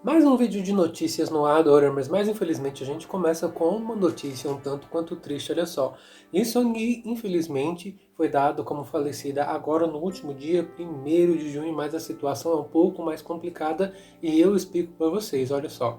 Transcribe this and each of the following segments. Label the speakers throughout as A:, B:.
A: Mais um vídeo de notícias no ar, Doramas, mas infelizmente a gente começa com uma notícia um tanto quanto triste, olha só. Lee Seung-gi, infelizmente, foi dado como falecida agora no último dia 1º de junho, mas a situação é um pouco mais complicada e eu explico para vocês, olha só.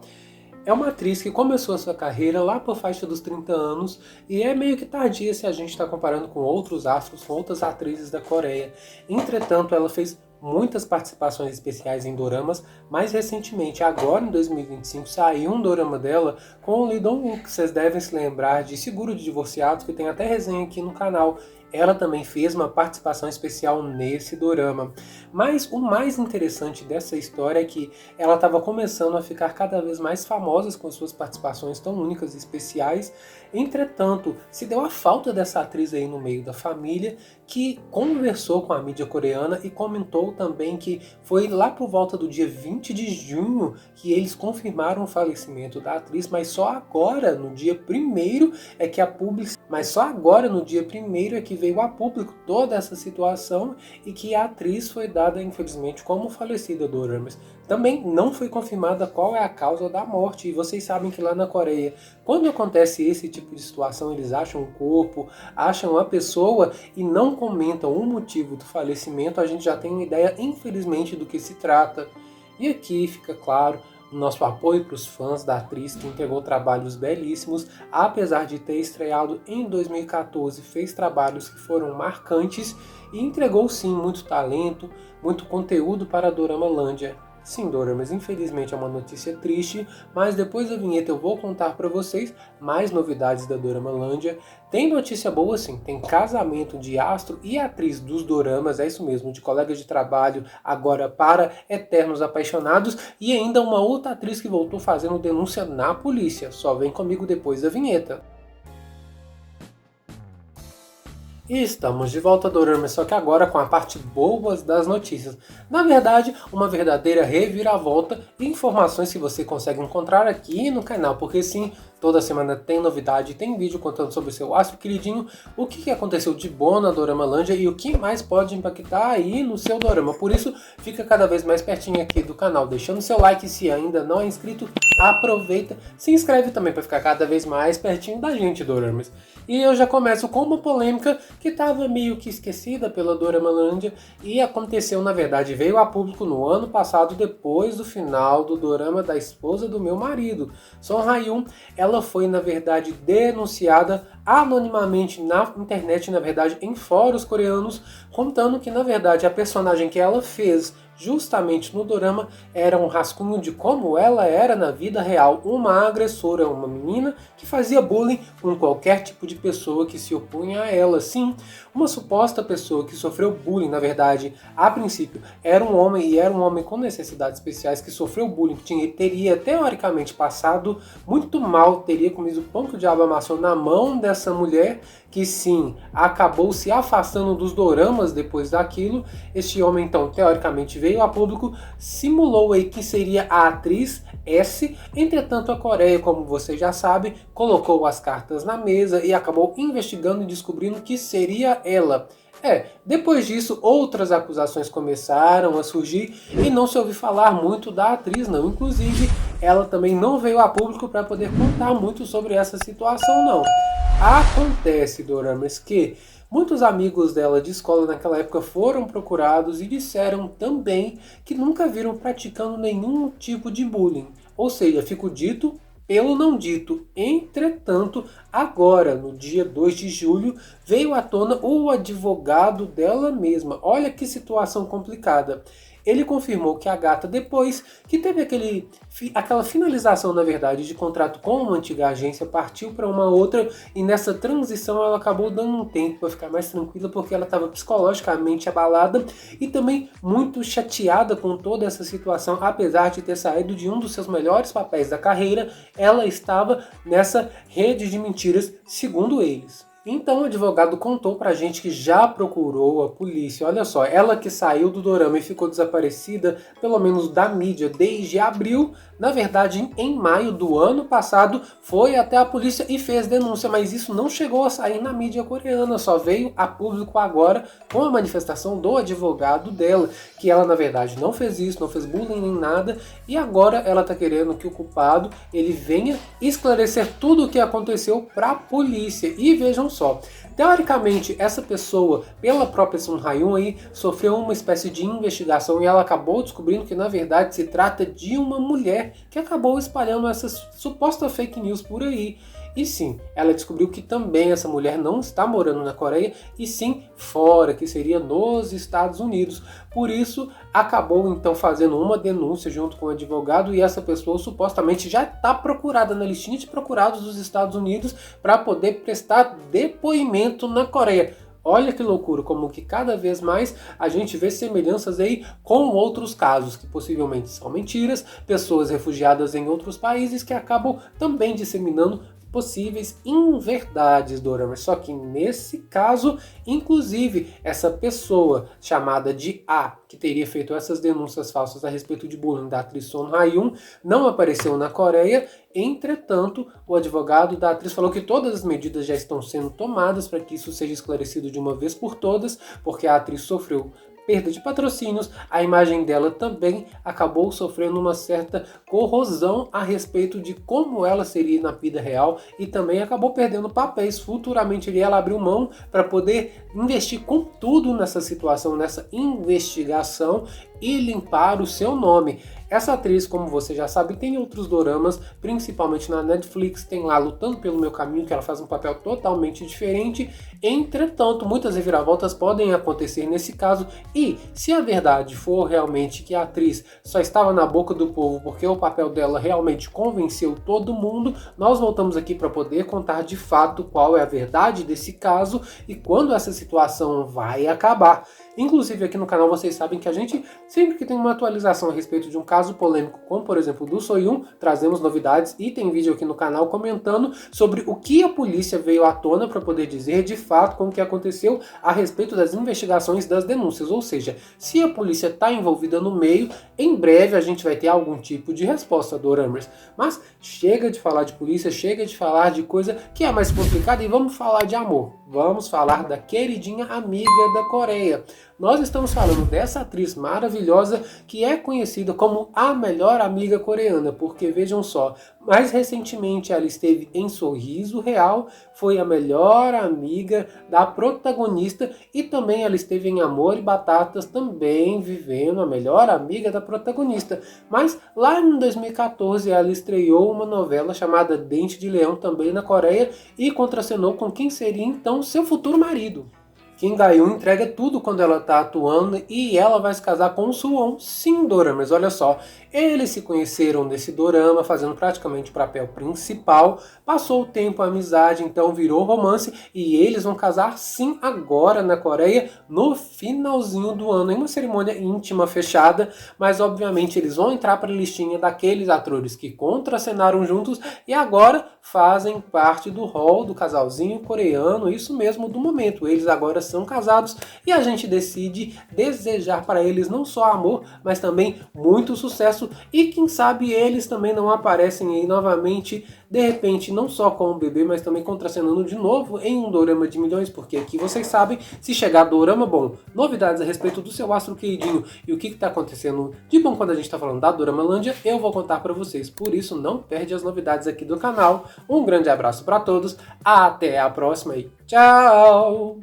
A: É uma atriz que começou a sua carreira lá por faixa dos 30 anos e é meio que tardia se a gente está comparando com outros astros, com outras atrizes da Coreia. Entretanto, ela fez muitas participações especiais em doramas. Mais recentemente, agora em 2025, saiu um dorama dela com o Lee Dong-wook, que vocês devem se lembrar de Seguro de Divorciados, que tem até resenha aqui no canal. Ela também fez uma participação especial nesse dorama. Mas o mais interessante dessa história é que ela estava começando a ficar cada vez mais famosa com suas participações tão únicas e especiais. Entretanto, se deu a falta dessa atriz aí no meio da família, que conversou com a mídia coreana e comentou também que foi lá por volta do dia 20 de junho que eles confirmaram o falecimento da atriz, mas só agora, no dia 1º, é que a publicidade, mas só agora, no dia 1º, é que veio a público toda essa situação e que a atriz foi dada, infelizmente, como falecida do Oramas. Também não foi confirmada qual é a causa da morte, e vocês sabem que lá na Coreia, quando acontece esse tipo de situação, eles acham o corpo, acham a pessoa e não comentam o motivo do falecimento. A gente já tem uma ideia, infelizmente, do que se trata. E aqui fica claro o nosso apoio para os fãs da atriz, que entregou trabalhos belíssimos, apesar de ter estreado em 2014, fez trabalhos que foram marcantes e entregou sim muito talento, muito conteúdo para a Doramalândia. Sim, Dora, mas infelizmente é uma notícia triste, mas depois da vinheta eu vou contar para vocês mais novidades da Doramalândia. Tem notícia boa sim, tem casamento de astro e atriz dos doramas, é isso mesmo, de colegas de trabalho, agora para eternos apaixonados, e ainda uma outra atriz que voltou fazendo denúncia na polícia. Só vem comigo depois da vinheta. E estamos de volta, Dorama, só que agora com a parte boa das notícias. Na verdade, uma verdadeira reviravolta e informações que você consegue encontrar aqui no canal, porque sim, toda semana tem novidade, tem vídeo contando sobre o seu astro queridinho, o que aconteceu de bom na Doramalândia e o que mais pode impactar aí no seu dorama. Por isso, fica cada vez mais pertinho aqui do canal, deixando seu like se ainda não é inscrito, aproveita, se inscreve também para ficar cada vez mais pertinho da gente, Doramas. E eu já começo com uma polêmica que estava meio que esquecida pela Doramalândia e aconteceu, na verdade, veio a público no ano passado, depois do final do dorama da esposa do meu marido, Son Ha-yoon. Ela foi, na verdade, denunciada anonimamente na internet, na verdade, em fóruns coreanos, contando que, na verdade, a personagem que ela fez justamente no dorama era um rascunho de como ela era na vida real, uma agressora, uma menina que fazia bullying com qualquer tipo de pessoa que se opunha a ela. Sim, uma suposta pessoa que sofreu bullying, na verdade, a princípio era um homem, e era um homem com necessidades especiais que sofreu bullying, que teria teoricamente passado muito mal, teria comido o pão que o diabo amassou na mão dessa mulher, que sim, acabou se afastando dos doramas depois daquilo. Este homem, então, teoricamente veio a público, simulou aí que seria a atriz S. Entretanto, a Coreia, como você já sabe, colocou as cartas na mesa e acabou investigando e descobrindo que seria ela. Depois disso, outras acusações começaram a surgir e não se ouviu falar muito da atriz, não. Inclusive, ela também não veio a público para poder contar muito sobre essa situação, não. Acontece, Doramas, que muitos amigos dela de escola naquela época foram procurados e disseram também que nunca viram praticando nenhum tipo de bullying. Ou seja, fica o dito pelo não dito. Entretanto, agora, no dia 2 de julho, veio à tona o advogado dela mesma. Olha que situação complicada. Ele confirmou que a gata, depois que teve aquela finalização, na verdade, de contrato com uma antiga agência, partiu para uma outra, e nessa transição ela acabou dando um tempo para ficar mais tranquila, porque ela estava psicologicamente abalada e também muito chateada com toda essa situação. Apesar de ter saído de um dos seus melhores papéis da carreira, ela estava nessa rede de mentiras, segundo eles. Então o advogado contou pra gente que já procurou a polícia. Olha só, ela que saiu do dorama e ficou desaparecida, pelo menos da mídia, desde abril, na verdade em maio do ano passado, foi até a polícia e fez denúncia, mas isso não chegou a sair na mídia coreana, só veio a público agora com a manifestação do advogado dela, que ela na verdade não fez isso, não fez bullying nem nada, e agora ela tá querendo que o culpado ele venha esclarecer tudo o que aconteceu pra polícia. E vejam só, teoricamente essa pessoa, pela própria Sun Ha-yoon aí, sofreu uma espécie de investigação e ela acabou descobrindo que na verdade se trata de uma mulher que acabou espalhando essas supostas fake news por aí. E sim, ela descobriu que também essa mulher não está morando na Coreia, e sim fora, que seria nos Estados Unidos. Por isso, acabou então fazendo uma denúncia junto com o advogado, e essa pessoa supostamente já está procurada na listinha de procurados dos Estados Unidos para poder prestar depoimento na Coreia. Olha que loucura, como que cada vez mais a gente vê semelhanças aí com outros casos que possivelmente são mentiras, pessoas refugiadas em outros países que acabam também disseminando possíveis inverdades, doramas. Só que nesse caso, inclusive, essa pessoa chamada de A, que teria feito essas denúncias falsas a respeito de bullying da atriz Son Ha-yoon, não apareceu na Coreia. Entretanto, o advogado da atriz falou que todas as medidas já estão sendo tomadas para que isso seja esclarecido de uma vez por todas, porque a atriz sofreu perda de patrocínios, a imagem dela também acabou sofrendo uma certa corrosão a respeito de como ela seria na vida real, e também acabou perdendo papéis. Futuramente ela abriu mão para poder investir com tudo nessa situação, nessa investigação, e limpar o seu nome. Essa atriz, como você já sabe, tem outros doramas, principalmente na Netflix, tem lá Lutando pelo Meu Caminho, que ela faz um papel totalmente diferente. Entretanto, muitas reviravoltas podem acontecer nesse caso, e se a verdade for realmente que a atriz só estava na boca do povo porque o papel dela realmente convenceu todo mundo, nós voltamos aqui para poder contar de fato qual é a verdade desse caso e quando essa situação vai acabar. Inclusive aqui no canal vocês sabem que a gente, sempre que tem uma atualização a respeito de um caso polêmico, como por exemplo do Soyun, trazemos novidades, e tem vídeo aqui no canal comentando sobre o que a polícia veio à tona para poder dizer de fato com o que aconteceu a respeito das investigações das denúncias. Ou seja, se a polícia está envolvida no meio, em breve a gente vai ter algum tipo de resposta, doramers. Mas chega de falar de polícia, chega de falar de coisa que é mais complicada, e vamos falar de amor. Vamos falar da queridinha amiga da Coreia. Nós estamos falando dessa atriz maravilhosa que é conhecida como a melhor amiga coreana, porque vejam só, mais recentemente ela esteve em Sorriso Real, foi a melhor amiga da protagonista, e também ela esteve em Amor e Batatas, também vivendo a melhor amiga da protagonista. Mas lá em 2014 ela estreou uma novela chamada Dente de Leão, também na Coreia, e contracenou com quem seria então seu futuro marido. Kim Ga-eun entrega tudo quando ela tá atuando, e ela vai se casar com o Suwon. Sim, doramas, olha só. Eles se conheceram nesse dorama, fazendo praticamente o papel principal. Passou o tempo, a amizade, então virou romance, e eles vão casar sim agora na Coreia, no finalzinho do ano, em uma cerimônia íntima fechada, mas obviamente eles vão entrar para a listinha daqueles atores que contracenaram juntos e agora fazem parte do hall do casalzinho coreano, isso mesmo, do momento. Eles agora são casados, e a gente decide desejar para eles não só amor, mas também muito sucesso, e quem sabe eles também não aparecem aí novamente, de repente, não só com o bebê, mas também contracenando de novo em um dorama de milhões, porque aqui vocês sabem, se chegar dorama bom, novidades a respeito do seu astro queridinho e o que está acontecendo de bom quando a gente está falando da Doramalândia, eu vou contar para vocês. Por isso, não perde as novidades aqui do canal. Um grande abraço para todos, até a próxima e tchau!